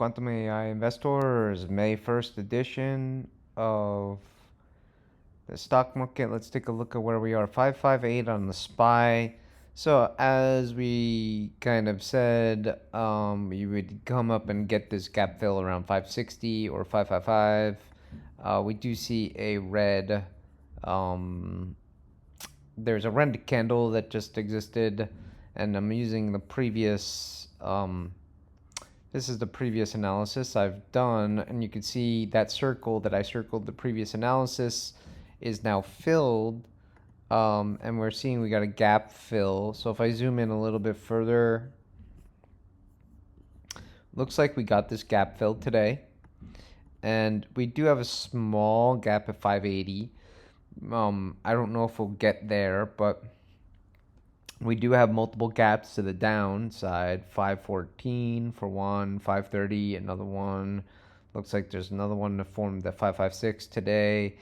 Quantum AI Investors, May 1st edition of the stock market. Let's take a look at where we are. 558 on the SPY. So as we kind of said, you would come up and get this gap fill around 560 or 555. We do see a red, there's a red candle that just existed, and I'm using the previous, this is the previous analysis I've done, and you can see that circle that I circled the previous analysis is now filled, and we're seeing we got a gap fill. So if I zoom in a little bit further, looks like we got this gap filled today, and we do have a small gap at 580. I don't know if we'll get there, but we do have multiple gaps to the downside. 514 for one, 530 another one. Looks like there's another one that formed at 556 today.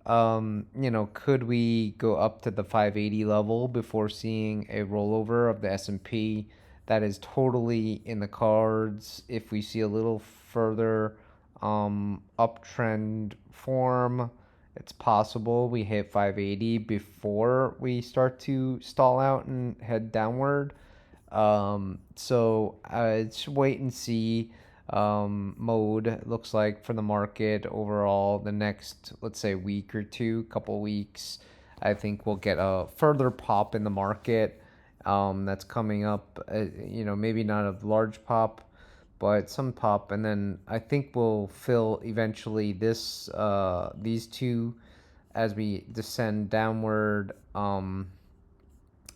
Could we go up to the 580 level before seeing a rollover of the S&P? That is totally in the cards. If we see a little further uptrend form, it's possible we hit 580 before we start to stall out and head downward. So it's wait and see mode, looks like, for the market overall. The next, let's say, week or two, couple weeks, I think we'll get a further pop in the market that's coming up. Maybe not a large pop, but some pop, and then I think we'll fill eventually these two as we descend downward. I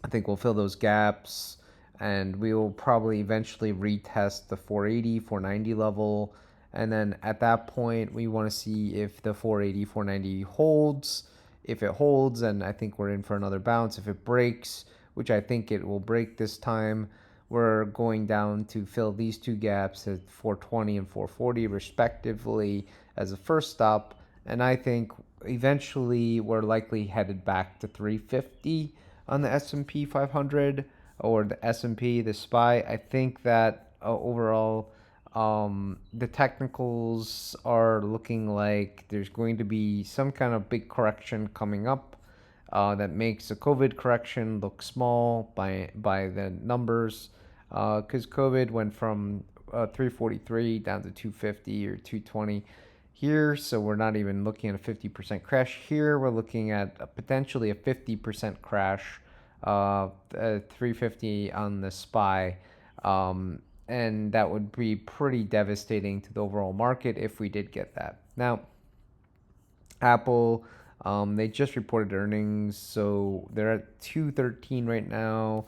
think we'll fill those gaps, and we will probably eventually retest the 480, 490 level, and then at that point we want to see if the 480, 490 holds. If it holds, then I think we're in for another bounce. If it breaks, which I think it will break this time, we're going down to fill these two gaps at 420 and 440 respectively as a first stop. And I think eventually we're likely headed back to 350 on the S&P 500 or the S&P, the SPY. I think that overall the technicals are looking like there's going to be some kind of big correction coming up that makes the COVID correction look small by the numbers, because COVID went from 343 down to 250 or 220 here, so we're not even looking at a 50% crash here. We're looking at potentially a 50% crash, 350 on the SPY, and that would be pretty devastating to the overall market if we did get that. Now, Apple, they just reported earnings, so they're at 213 right now.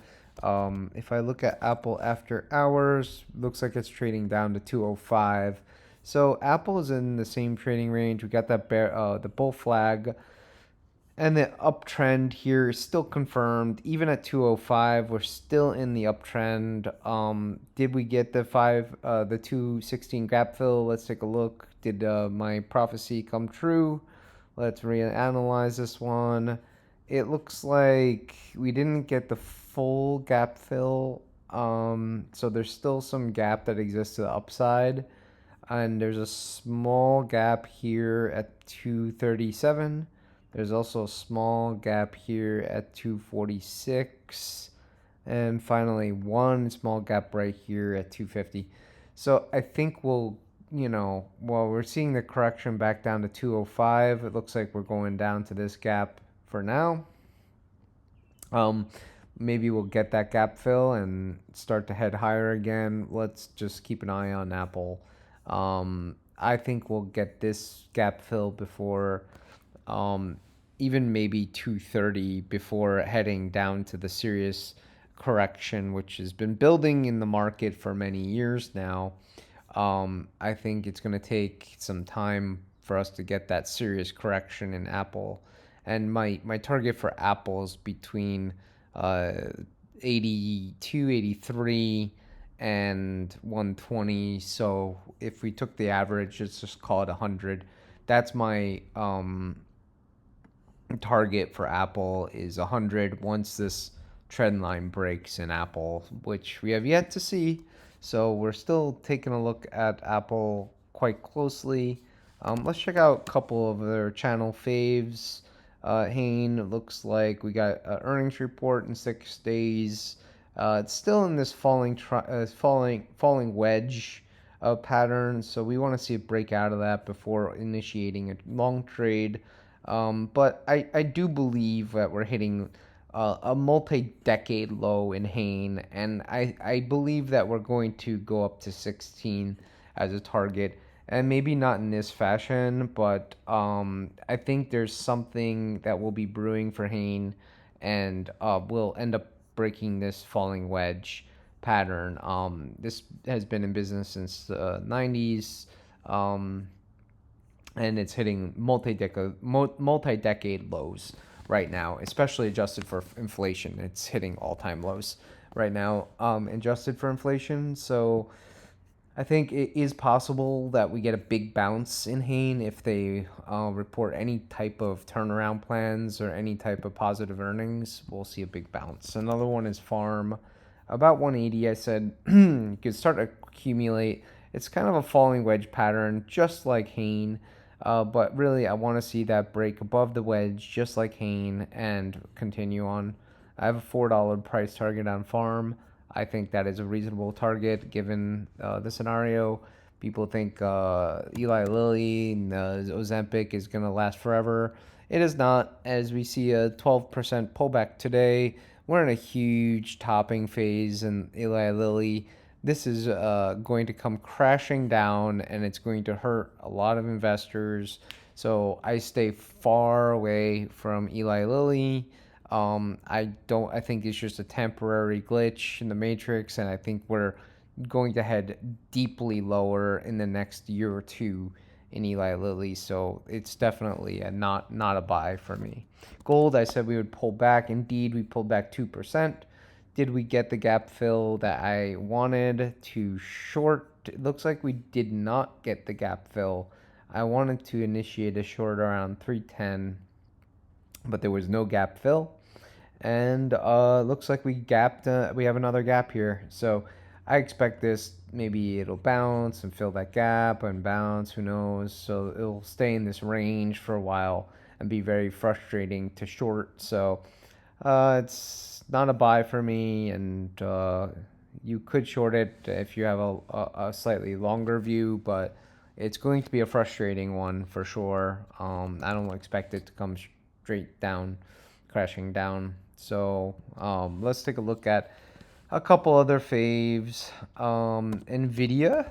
If I look at Apple after hours, looks like it's trading down to 205. So Apple is in the same trading range. We got that the bull flag, and the uptrend here is still confirmed. Even at 205, we're still in the uptrend. Did we get the 216 gap fill? Let's take a look. Did my prophecy come true? Let's reanalyze this one. It looks like we didn't get the full gap fill. So there's still some gap that exists to the upside. And there's a small gap here at 237. There's also a small gap here at 246. And finally, one small gap right here at 250. So I think we'll, while we're seeing the correction back down to 205, it looks like we're going down to this gap for now. Maybe we'll get that gap fill and start to head higher again. Let's just keep an eye on Apple. I think we'll get this gap fill before even maybe 230 before heading down to the serious correction, which has been building in the market for many years now. I think it's going to take some time for us to get that serious correction in Apple. And my target for Apple is between 82, 83 and 120. So if we took the average, let's just call it 100. That's my target for Apple, is 100 once this trend line breaks in Apple, which we have yet to see. So we're still taking a look at Apple quite closely. Let's check out a couple of their channel faves. Hain, it looks like we got an earnings report in 6 days. It's still in this falling wedge pattern, so we want to see it break out of that before initiating a long trade. But I do believe that we're hitting a multi-decade low in Hain, and I believe that we're going to go up to 16 as a target, and maybe not in this fashion, but I think there's something that will be brewing for Hain, and we'll end up breaking this falling wedge pattern. This has been in business since the 90s. And it's hitting multi-decade lows right now, especially adjusted for inflation. It's hitting all-time lows right now, adjusted for inflation. So I think it is possible that we get a big bounce in Hain if they report any type of turnaround plans or any type of positive earnings. We'll see a big bounce. Another one is Farm. About 180, I said, you could start to accumulate. It's kind of a falling wedge pattern, just like Hain. But really, I want to see that break above the wedge, just like Hain, and continue on. I have a $4 price target on Farm. I think that is a reasonable target given the scenario. People think Eli Lilly and Ozempic is going to last forever. It is not, as we see a 12% pullback today. We're in a huge topping phase in Eli Lilly. This is going to come crashing down, and it's going to hurt a lot of investors. So I stay far away from Eli Lilly. I think it's just a temporary glitch in the matrix, and I think we're going to head deeply lower in the next year or two in Eli Lilly. So it's definitely not a buy for me. Gold, I said we would pull back. Indeed, we pulled back 2%. Did we get the gap fill that I wanted to short? It looks like we did not get the gap fill. I wanted to initiate a short around 310, but there was no gap fill. And looks like we gapped. We have another gap here. So I expect this. Maybe it'll bounce and fill that gap and bounce. Who knows? So it'll stay in this range for a while and be very frustrating to short. So it's not a buy for me, and you could short it if you have a slightly longer view, but it's going to be a frustrating one for sure. I don't expect it to come straight down, crashing down. So let's take a look at a couple other faves. NVIDIA,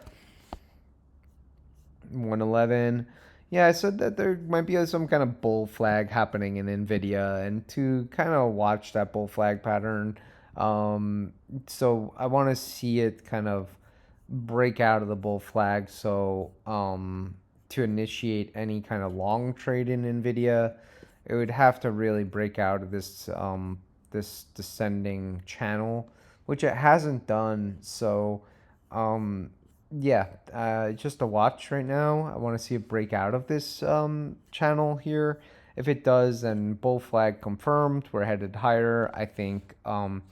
111. Yeah, I said that there might be some kind of bull flag happening in NVIDIA, and to kind of watch that bull flag pattern. So I want to see it kind of break out of the bull flag. So to initiate any kind of long trade in NVIDIA, it would have to really break out of this this descending channel, which it hasn't done. So yeah, just a watch right now. I want to see it break out of this channel here. If it does, then bull flag confirmed. We're headed higher, I think. And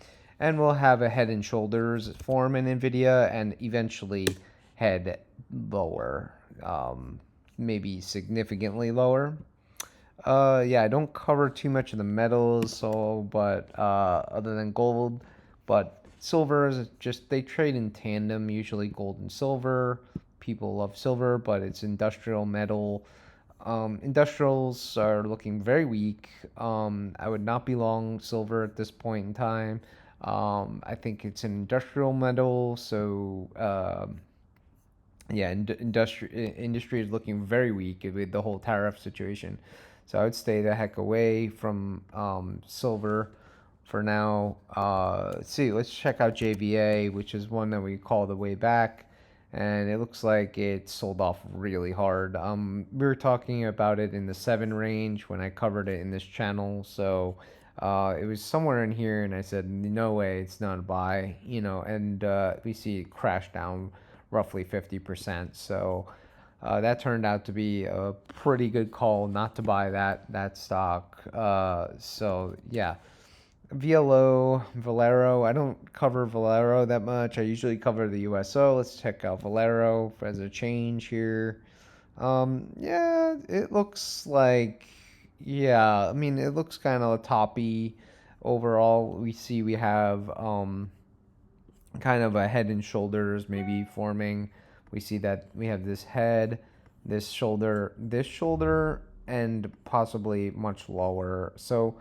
we'll have a head and shoulders form in NVIDIA and eventually head lower, maybe significantly lower. Yeah, I don't cover too much of the metals, so but other than gold, but silver is just they trade in tandem, usually gold and silver. People love silver, but it's industrial metal. Industrials are looking very weak. I would not be long silver at this point in time. I think it's an industrial metal, so yeah, industry is looking very weak with the whole tariff situation. So I would stay the heck away from silver for now. Let's see, let's check out JVA, which is one that we call the way back. And it looks like it sold off really hard. We were talking about it in the 7 range when I covered it in this channel. So it was somewhere in here, and I said, no way, it's not a buy, and we see it crash down roughly 50%. So that turned out to be a pretty good call not to buy that stock. So yeah, Valero. I don't cover Valero that much. I usually cover the USO. Let's check out Valero as a change here. Yeah, it looks like, yeah, I mean, it looks kind of toppy overall. We have kind of a head and shoulders maybe forming. We see that we have this head, this shoulder, and possibly much lower. So,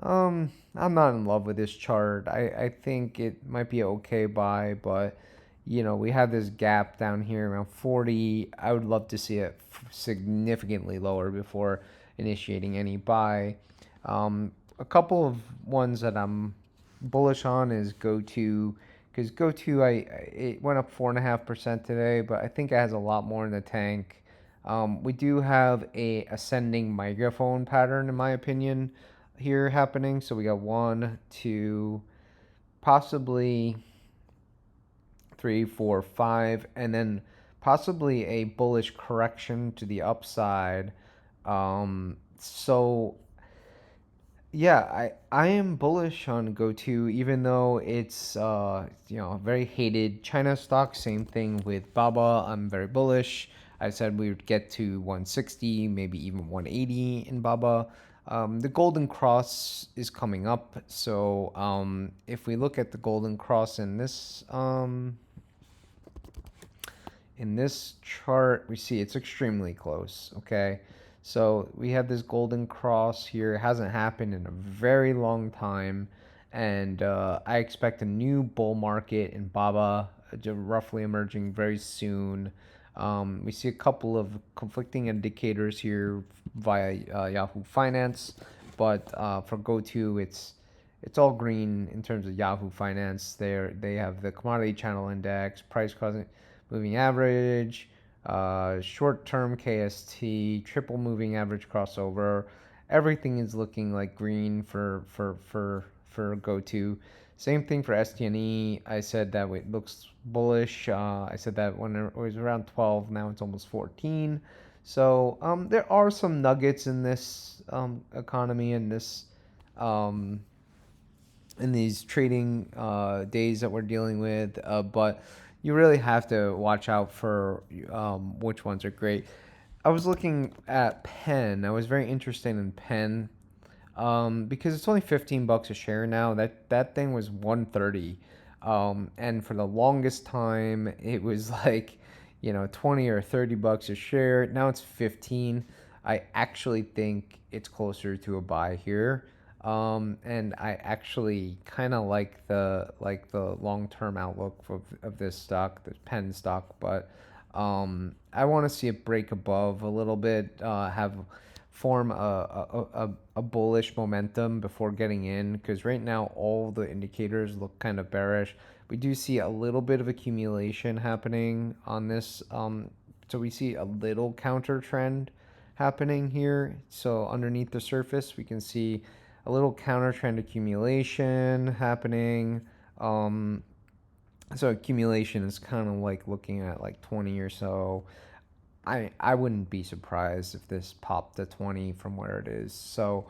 I'm not in love with this chart. I think it might be okay buy, but we have this gap down here around 40. I would love to see it significantly lower before initiating any buy. A couple of ones that I'm bullish on is GoTo, because GoTo, it went up 4.5% today, but I think it has a lot more in the tank. We do have a ascending microphone pattern, in my opinion, here happening. So we got one, two, possibly three, four, five, and then possibly a bullish correction to the upside. So yeah, I am bullish on GoTo, even though it's very hated China stock. Same thing with Baba. I'm very bullish. I said we would get to 160, maybe even 180 in Baba. The Golden Cross is coming up, so if we look at the Golden Cross in this chart, we see it's extremely close. Okay, so we have this Golden Cross here. It hasn't happened in a very long time, and I expect a new bull market in Baba roughly emerging very soon. We see a couple of conflicting indicators here via Yahoo Finance, but for GoTo, it's all green in terms of Yahoo Finance. They have the commodity channel index, price causing moving average, short-term KST, triple moving average crossover. Everything is looking like green for GoTo. Same thing for STNE. I said that it looks bullish. I said that when it was around 12, now it's almost 14. So there are some nuggets in this economy, um, in these trading days that we're dealing with, but you really have to watch out for which ones are great. I was looking at Penn. I was very interested in Penn because it's only $15 a share now. That thing was 130, and for the longest time it was like 20 or $30 a share. Now it's 15. I actually think it's closer to a buy here. And I actually kind of like the long-term outlook of this stock, this Penn stock, but I want to see it break above a little bit, have form a bullish momentum before getting in, because right now all the indicators look kind of bearish. We do see a little bit of accumulation happening on this, so we see a little counter trend happening here. So underneath the surface, we can see a little counter trend accumulation happening. So accumulation is kind of like looking at like 20 or so. I wouldn't be surprised if this popped to 20 from where it is. So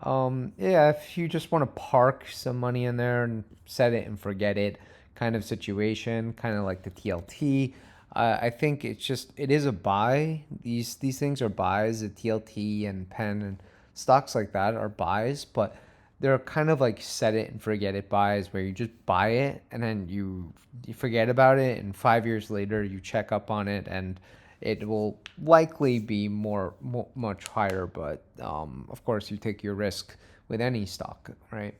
yeah, if you just want to park some money in there and set it and forget it kind of situation, kind of like the TLT, I think it is a buy. These things are buys. The TLT and Penn and stocks like that are buys, but they're kind of like set it and forget it buys, where you just buy it and then you forget about it, and 5 years later you check up on it and it will likely be much higher. But of course, you take your risk with any stock, right?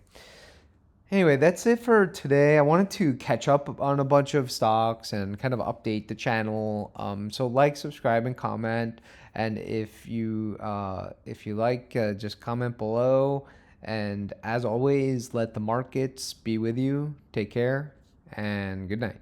Anyway, that's it for today. I wanted to catch up on a bunch of stocks and kind of update the channel. So like, subscribe, and comment. And if you like, just comment below. And as always, let the markets be with you. Take care and good night.